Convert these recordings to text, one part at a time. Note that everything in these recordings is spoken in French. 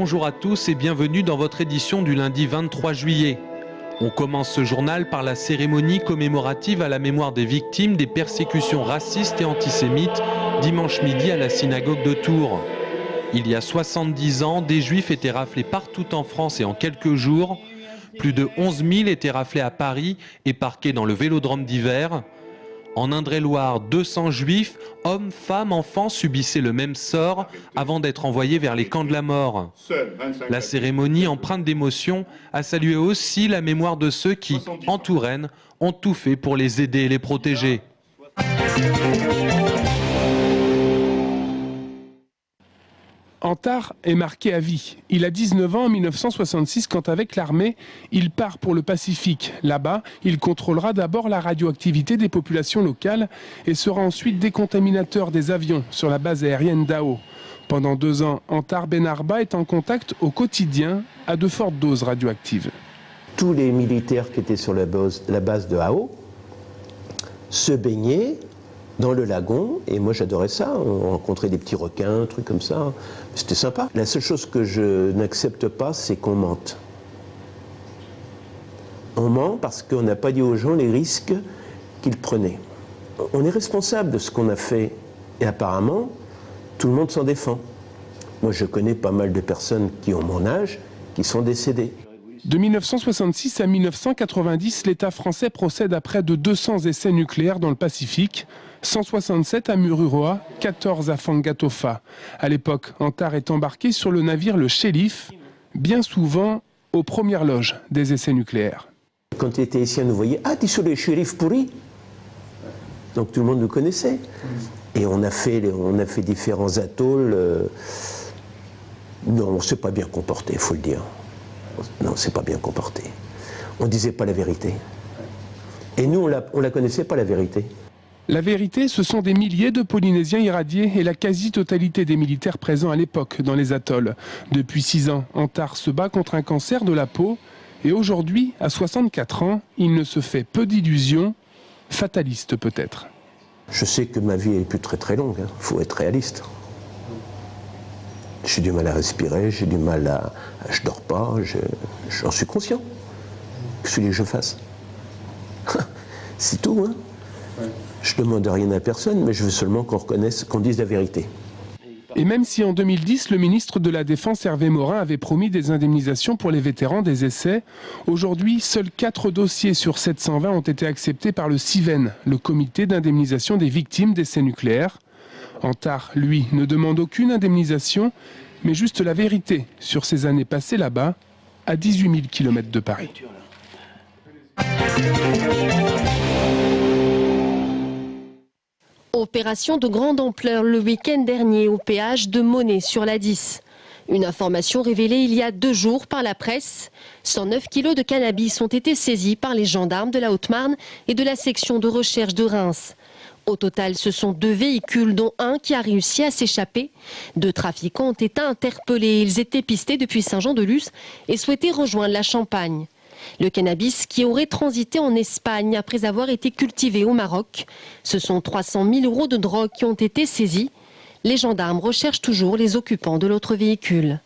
Bonjour à tous et bienvenue dans votre édition du lundi 23 juillet. On commence ce journal par la cérémonie commémorative à la mémoire des victimes des persécutions racistes et antisémites dimanche midi à la synagogue de Tours. Il y a 70 ans, des juifs étaient raflés partout en France et en quelques jours. Plus de 11 000 étaient raflés à Paris et parqués dans le Vélodrome d'hiver. En Indre-et-Loire, 200 juifs, hommes, femmes, enfants, subissaient le même sort avant d'être envoyés vers les camps de la mort. La cérémonie, empreinte d'émotion, a salué aussi la mémoire de ceux qui, en Touraine, ont tout fait pour les aider et les protéger. Antard est marqué à vie. Il a 19 ans en 1966 quand avec l'armée, il part pour le Pacifique. Là-bas, il contrôlera d'abord la radioactivité des populations locales et sera ensuite décontaminateur des avions sur la base aérienne d'Ao. Pendant 2 ans, Antard Benarba est en contact au quotidien à de fortes doses radioactives. Tous les militaires qui étaient sur la base de Ao se baignaient dans le lagon, et moi j'adorais ça, on rencontrait des petits requins, trucs comme ça, c'était sympa. La seule chose que je n'accepte pas, c'est qu'on mente. On ment parce qu'on n'a pas dit aux gens les risques qu'ils prenaient. On est responsable de ce qu'on a fait, et apparemment, tout le monde s'en défend. Moi je connais pas mal de personnes qui ont mon âge, qui sont décédées. De 1966 à 1990, l'État français procède à près de 200 essais nucléaires dans le Pacifique, 167 à Mururoa, 14 à Fangatofa. À l'époque, Antard est embarqué sur le navire le Shérif, bien souvent aux premières loges des essais nucléaires. Quand il était ici, on nous voyait « Ah, tu es sur le Shérif pourri !» Donc tout le monde nous connaissait. Et on a fait différents atolls. Non, on ne s'est pas bien comporté, il faut le dire. Non, c'est pas bien comporté. On ne disait pas la vérité. Et nous, on la connaissait pas, la vérité. La vérité, ce sont des milliers de Polynésiens irradiés et la quasi-totalité des militaires présents à l'époque dans les atolls. Depuis 6 ans, Antard se bat contre un cancer de la peau et aujourd'hui, à 64 ans, il ne se fait peu d'illusions, fataliste peut-être. Je sais que ma vie n'est plus très très longue, il faut être réaliste. J'ai du mal à respirer, j'ai du mal à... Je dors pas, j'en suis conscient. Qu'est-ce que je fasse? C'est tout, hein. Ouais. Je ne demande rien à personne, mais je veux seulement qu'on reconnaisse, qu'on dise la vérité. Et même si en 2010, le ministre de la Défense Hervé Morin avait promis des indemnisations pour les vétérans des essais, aujourd'hui, seuls 4 dossiers sur 720 ont été acceptés par le CIVEN, le comité d'indemnisation des victimes d'essais nucléaires. Antard, lui, ne demande aucune indemnisation, mais juste la vérité sur ses années passées là-bas, à 18 000 km de Paris. Opération de grande ampleur le week-end dernier au péage de Monet sur la 10. Une information révélée il y a 2 jours par la presse. 109 kilos de cannabis ont été saisis par les gendarmes de la Haute-Marne et de la section de recherche de Reims. Au total, ce sont 2 véhicules, dont un qui a réussi à s'échapper. 2 trafiquants ont été interpellés. Ils étaient pistés depuis Saint-Jean-de-Luz et souhaitaient rejoindre la Champagne. Le cannabis qui aurait transité en Espagne après avoir été cultivé au Maroc. Ce sont 300 000 € de drogue qui ont été saisis. Les gendarmes recherchent toujours les occupants de l'autre véhicule.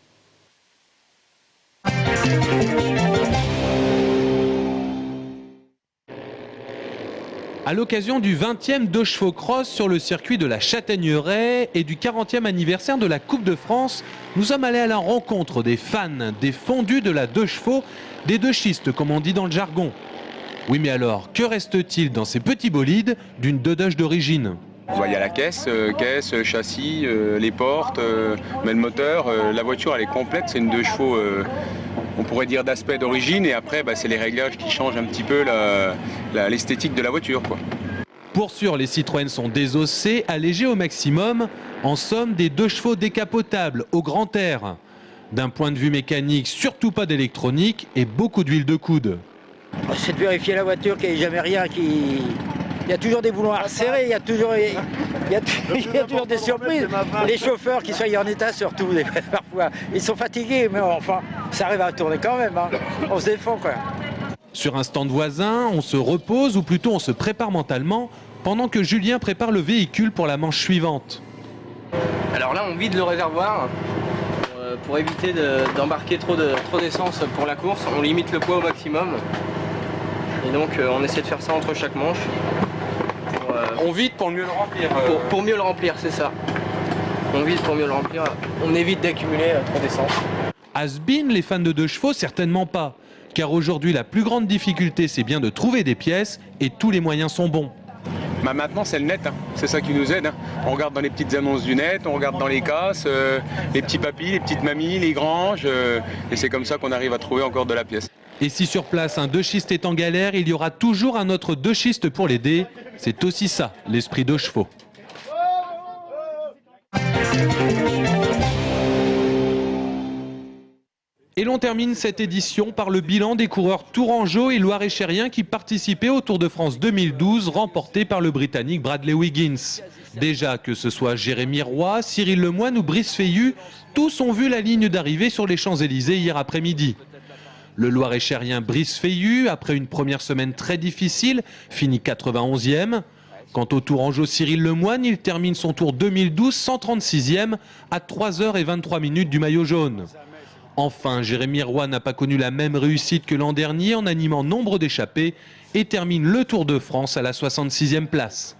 À l'occasion du 20e 2 chevaux cross sur le circuit de la Châtaigneraie et du 40e anniversaire de la Coupe de France, nous sommes allés à la rencontre des fans des fondus de la 2 chevaux, des 2 schistes comme on dit dans le jargon. Oui mais alors, que reste-t-il dans ces petits bolides d'une 2 Dodge d'origine? Il y a la caisse, châssis, les portes, mais le moteur, la voiture elle est complète, c'est une 2 chevaux, on pourrait dire d'aspect d'origine, et après c'est les réglages qui changent un petit peu l'esthétique de la voiture, quoi. Pour sûr, les Citroën sont désossés, allégés au maximum, en somme des 2 chevaux décapotables au grand air. D'un point de vue mécanique, surtout pas d'électronique et beaucoup d'huile de coude. C'est de vérifier la voiture qu'il n'y ait jamais rien qui... Il y a toujours des boulons à resserrer, il y a toujours des surprises. Les chauffeurs qui soient en état surtout, parfois, ils sont fatigués, mais enfin, ça arrive à tourner quand même, hein. On se défend quoi. Sur un stand voisin, on se repose ou plutôt on se prépare mentalement pendant que Julien prépare le véhicule pour la manche suivante. Alors là, on vide le réservoir. Pour éviter d'embarquer trop d'essence pour la course, on limite le poids au maximum. Et donc on essaie de faire ça entre chaque manche. On vide pour mieux le remplir. Pour mieux le remplir, c'est ça. On vide pour mieux le remplir. On évite d'accumuler trop d'essence. Has-been, les fans de 2 chevaux, certainement pas. Car aujourd'hui, la plus grande difficulté, c'est bien de trouver des pièces et tous les moyens sont bons. Bah maintenant c'est le net, hein. C'est ça qui nous aide. Hein. On regarde dans les petites annonces du net, on regarde dans les casses, les petits papis, les petites mamies, les granges, et c'est comme ça qu'on arrive à trouver encore de la pièce. Et si sur place un deux-schiste est en galère, il y aura toujours un autre deux-schiste pour l'aider. C'est aussi ça, l'esprit 2 chevaux. Et l'on termine cette édition par le bilan des coureurs tourangeaux et loir-et-chériens qui participaient au Tour de France 2012, remporté par le Britannique Bradley Wiggins. Déjà, que ce soit Jérémy Roy, Cyril Lemoine ou Brice Feillu, tous ont vu la ligne d'arrivée sur les Champs-Élysées hier après-midi. Le loir-et-chérien Brice Feillu, après une première semaine très difficile, finit 91e. Quant au tourangeau Cyril Lemoine, il termine son Tour 2012 136e à 3h23 du maillot jaune. Enfin, Jérémy Roy n'a pas connu la même réussite que l'an dernier en animant nombre d'échappées et termine le Tour de France à la 66e place.